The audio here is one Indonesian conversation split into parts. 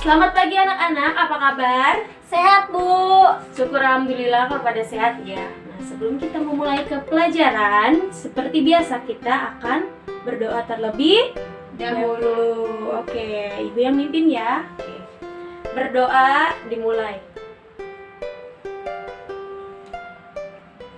Selamat pagi anak-anak, apa kabar? Sehat, Bu. Syukur alhamdulillah kalau pada sehat ya. Nah, sebelum kita memulai ke pelajaran, seperti biasa kita akan berdoa terlebih dahulu. Oke, Ibu yang mimpin ya. Oke. Berdoa dimulai.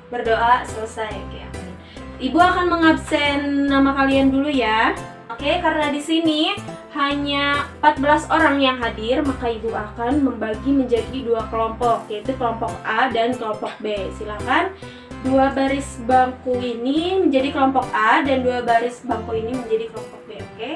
Berdoa selesai. Oke, amin. Ibu akan mengabsen nama kalian dulu ya. Oke, karena di sini hanya 14 orang yang hadir, maka Ibu akan membagi menjadi dua kelompok, yaitu kelompok A dan kelompok B. Silakan dua baris bangku ini menjadi kelompok A dan dua baris bangku ini menjadi kelompok B. Oke?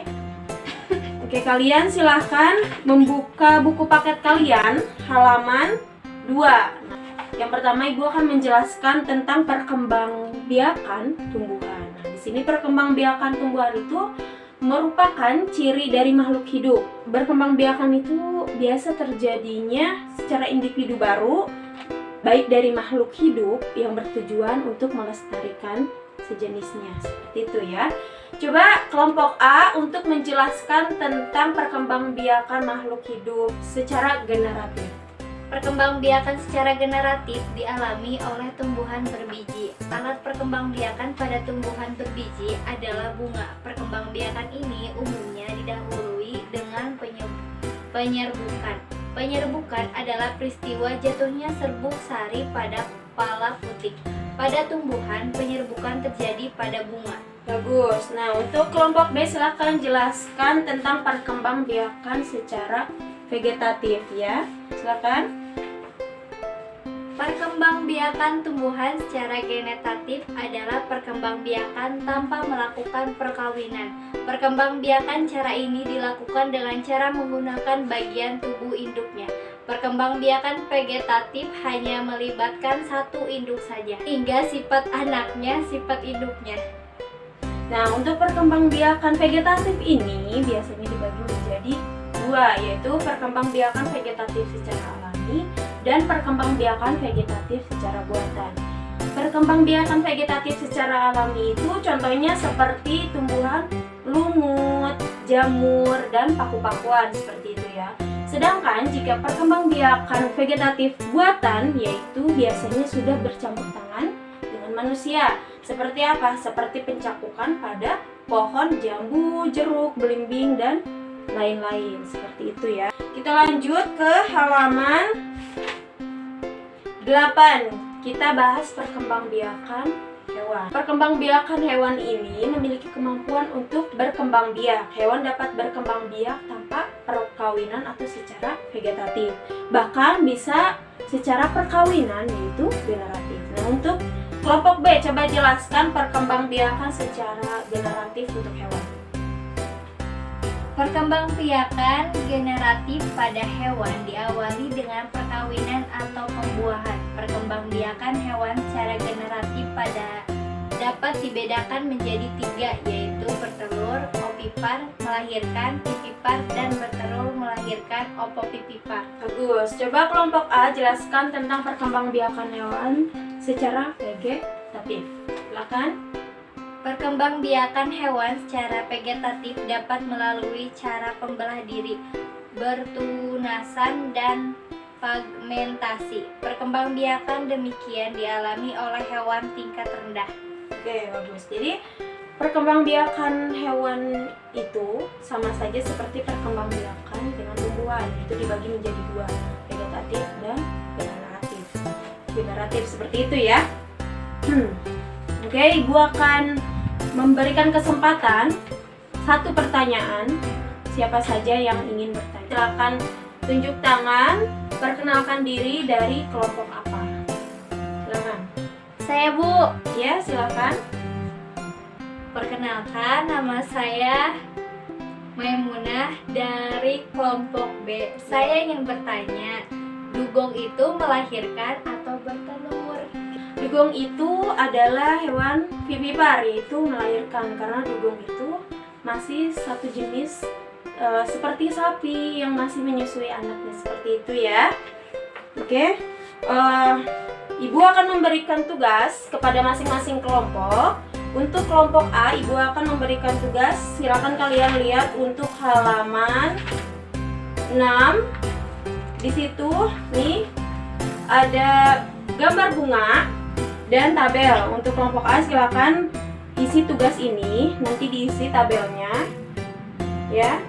Oke, kalian silahkan membuka buku paket kalian halaman 2. Nah, yang pertama Ibu akan menjelaskan tentang perkembangbiakan tumbuhan. Nah, di sini perkembangbiakan tumbuhan itu merupakan ciri dari makhluk hidup. Berkembangbiakan itu biasa terjadinya secara individu baru, baik dari makhluk hidup yang bertujuan untuk melestarikan sejenisnya. Seperti itu ya. Coba kelompok A untuk menjelaskan tentang perkembangbiakan makhluk hidup secara generatif. Perkembangbiakan secara generatif dialami oleh tumbuhan berbiji. Alat perkembangbiakan pada tumbuhan berbiji adalah bunga. Perkembangbiakan ini umumnya didahului dengan penyerbukan. Penyerbukan adalah peristiwa jatuhnya serbuk sari pada kepala putik. Pada tumbuhan, penyerbukan terjadi pada bunga. Bagus. Nah, untuk kelompok B silakan jelaskan tentang perkembangbiakan secara vegetatif ya. Silakan. Perkembangbiakan tumbuhan secara genetatif adalah perkembangbiakan tanpa melakukan perkawinan. Perkembangbiakan cara ini dilakukan dengan cara menggunakan bagian tubuh induknya. Perkembangbiakan vegetatif hanya melibatkan satu induk saja, hingga sifat anaknya, sifat induknya. Nah, untuk perkembangbiakan vegetatif ini biasanya dibagi menjadi dua, yaitu perkembangbiakan vegetatif secara alami dan perkembangbiakan vegetatif secara buatan. Perkembangbiakan vegetatif secara alami itu contohnya seperti tumbuhan lumut, jamur, dan paku-pakuan seperti itu ya. Sedangkan jika perkembangbiakan vegetatif buatan, yaitu biasanya sudah bercampur tangan dengan manusia. Seperti apa? Seperti pencapukan pada pohon jambu, jeruk, belimbing, dan lain-lain. Seperti itu ya. Kita lanjut ke halaman 8. Kita bahas perkembangbiakan hewan. Perkembangbiakan hewan ini memiliki kemampuan untuk berkembang biak. Hewan dapat berkembang biak tanpa perkawinan atau secara vegetatif. Bahkan bisa secara perkawinan, yaitu generatif. Nah, untuk kelompok B, coba jelaskan perkembangbiakan secara generatif untuk hewan. Perkembangbiakan generatif pada hewan diawali dengan perkawinan atau pembuahan. Perkembangbiakan hewan secara generatif dapat dibedakan menjadi 3, yaitu bertelur, ovipar, melahirkan, vivipar, dan bertelur melahirkan, ovovivipar. Bagus. Coba kelompok A jelaskan tentang perkembangbiakan hewan secara vegetatif. Silakan. Perkembangbiakan hewan secara vegetatif dapat melalui cara pembelah diri, bertunasan, dan fragmentasi. Perkembangbiakan demikian dialami oleh hewan tingkat rendah. Oke, bagus. Jadi perkembangbiakan hewan itu sama saja seperti perkembangbiakan dengan tumbuhan. Itu dibagi menjadi dua, vegetatif dan generatif. Generatif seperti itu ya. Oke, Ibu akan memberikan kesempatan satu pertanyaan. Siapa saja yang ingin bertanya, silakan tunjuk tangan, perkenalkan diri dari kelompok apa. Silakan. Saya, Bu. Ya, silakan. Perkenalkan, nama saya Maimunah dari kelompok B. Saya ingin bertanya, dugong itu melahirkan atau bertelur? Dugong itu adalah hewan vivipar, yaitu melahirkan, karena dugong itu masih satu jenis seperti sapi yang masih menyusui anaknya, seperti itu ya. Oke, Ibu akan memberikan tugas kepada masing-masing kelompok. Untuk kelompok A, Ibu akan memberikan tugas. Silakan kalian lihat untuk halaman 6. Di situ nih ada gambar bunga dan tabel. Untuk kelompok A silakan isi tugas ini, nanti diisi tabelnya. Ya,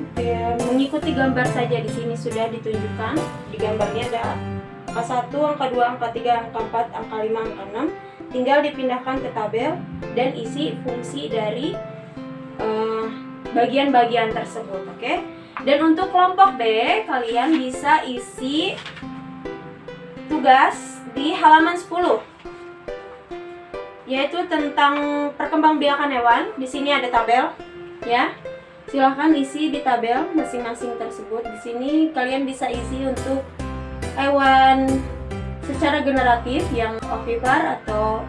mengikuti gambar saja, di sini sudah ditunjukkan. Di gambarnya ada angka 1, angka 2, angka 3, angka 4, angka 5, angka 6. Tinggal dipindahkan ke tabel dan isi fungsi dari bagian-bagian tersebut, oke? Dan untuk kelompok B, kalian bisa isi tugas di halaman 10, yaitu tentang perkembangbiakan hewan. Di sini ada tabel, ya. Silahkan isi di tabel masing-masing tersebut. Di sini kalian bisa isi untuk hewan secara generatif yang ovipar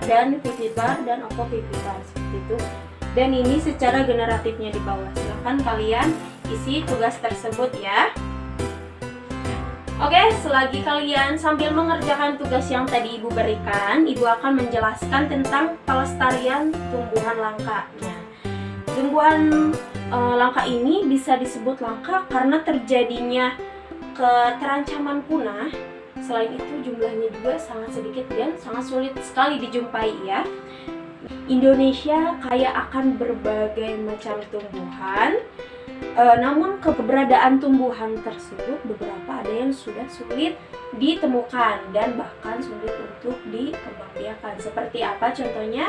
dan vivipar dan opovivipar seperti itu. Dan ini secara generatifnya di bawah. Silahkan kalian isi tugas tersebut ya. Oke, selagi kalian sambil mengerjakan tugas yang tadi Ibu berikan, Ibu akan menjelaskan tentang pelestarian tumbuhan langka. Tumbuhan langka ini bisa disebut langka karena terjadinya keterancaman punah. Selain itu jumlahnya juga sangat sedikit dan sangat sulit sekali dijumpai ya. Indonesia kaya akan berbagai macam tumbuhan. Namun keberadaan tumbuhan tersebut beberapa ada yang sudah sulit ditemukan dan bahkan sulit untuk dikembangbiakan. Seperti apa contohnya?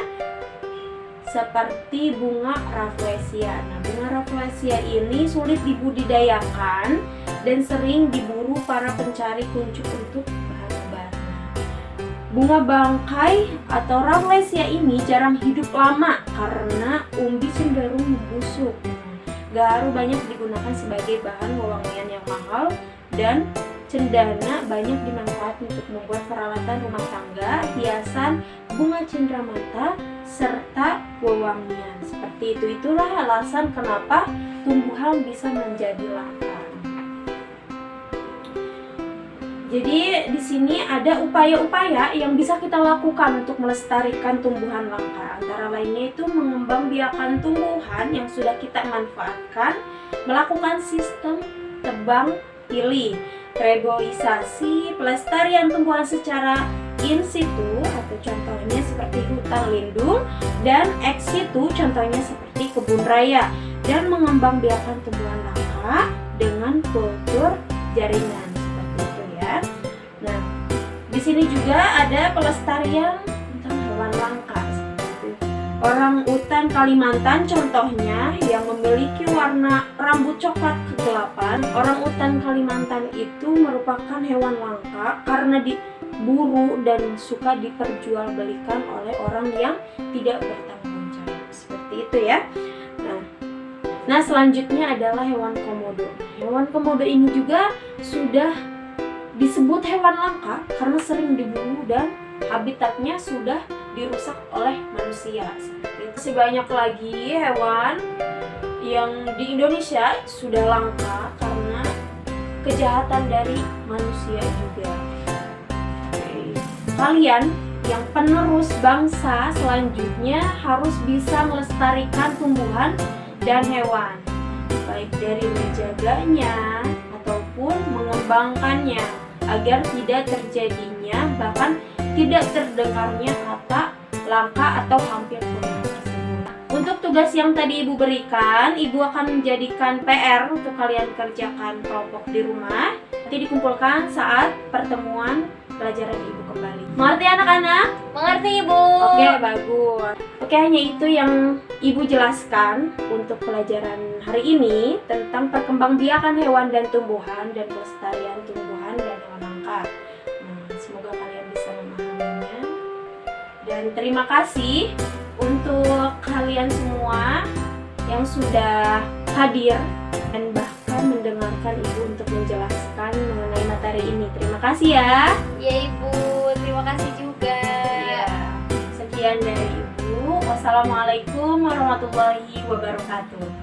Seperti bunga rafflesia. Nah, bunga rafflesia ini sulit dibudidayakan dan sering diburu para pencari kuncup untuk bahan obat. Bunga bangkai atau rafflesia ini jarang hidup lama karena umbi cenderung busuk. Gaharu banyak digunakan sebagai bahan wewangian yang mahal dan cendana banyak dimanfaatkan untuk membuat peralatan rumah tangga, hiasan, bunga cendramata, serta wewangian. Seperti itu, itulah alasan kenapa tumbuhan bisa menjadi langka. Jadi di sini ada upaya-upaya yang bisa kita lakukan untuk melestarikan tumbuhan langka. Antara lainnya itu mengembangbiakan tumbuhan yang sudah kita manfaatkan, melakukan sistem tebang pilih, reboisasi, pelestarian tumbuhan secara in situ atau contohnya seperti hutan lindung, dan ex situ contohnya seperti kebun raya, dan mengembangbiakan tumbuhan langka dengan kultur jaringan seperti itu ya. Nah, di sini juga ada pelestarian tentang hewan langka seperti itu. Orang utan Kalimantan contohnya yang memiliki warna rambut coklat kegelapan. Orang utan Kalimantan itu merupakan hewan langka karena diburu dan suka diperjualbelikan oleh orang yang tidak bertanggung jawab. Seperti itu ya. Nah, selanjutnya adalah hewan komodo. Hewan komodo ini juga sudah disebut hewan langka karena sering diburu dan habitatnya sudah dirusak oleh manusia. Seperti itu. Masih banyak lagi hewan yang di Indonesia sudah langka karena kejahatan dari manusia juga. Kalian yang penerus bangsa selanjutnya harus bisa melestarikan tumbuhan dan hewan, baik dari menjaganya ataupun mengembangkannya agar tidak terjadinya bahkan tidak terdengarnya kata langka atau hampir punah tersebut. Untuk tugas yang tadi Ibu berikan, Ibu akan menjadikan PR untuk kalian kerjakan kelompok di rumah. Nanti dikumpulkan saat pertemuan pelajaran Ibu kembali. Mengerti anak-anak? Mengerti Ibu. Oke, bagus. Oke, hanya itu yang Ibu jelaskan untuk pelajaran hari ini tentang perkembangbiakan hewan dan tumbuhan dan pelestarian tumbuhan dan hewan langka. Semoga kalian bisa memahaminya. Dan terima kasih untuk kalian semua yang sudah hadir dan bahkan mendengarkan Ibu untuk menjelaskan mengenai materi ini. Terima kasih ya. Ya Ibu, terima kasih juga. Ya, sekian dari Ibu. Wassalamualaikum warahmatullahi wabarakatuh.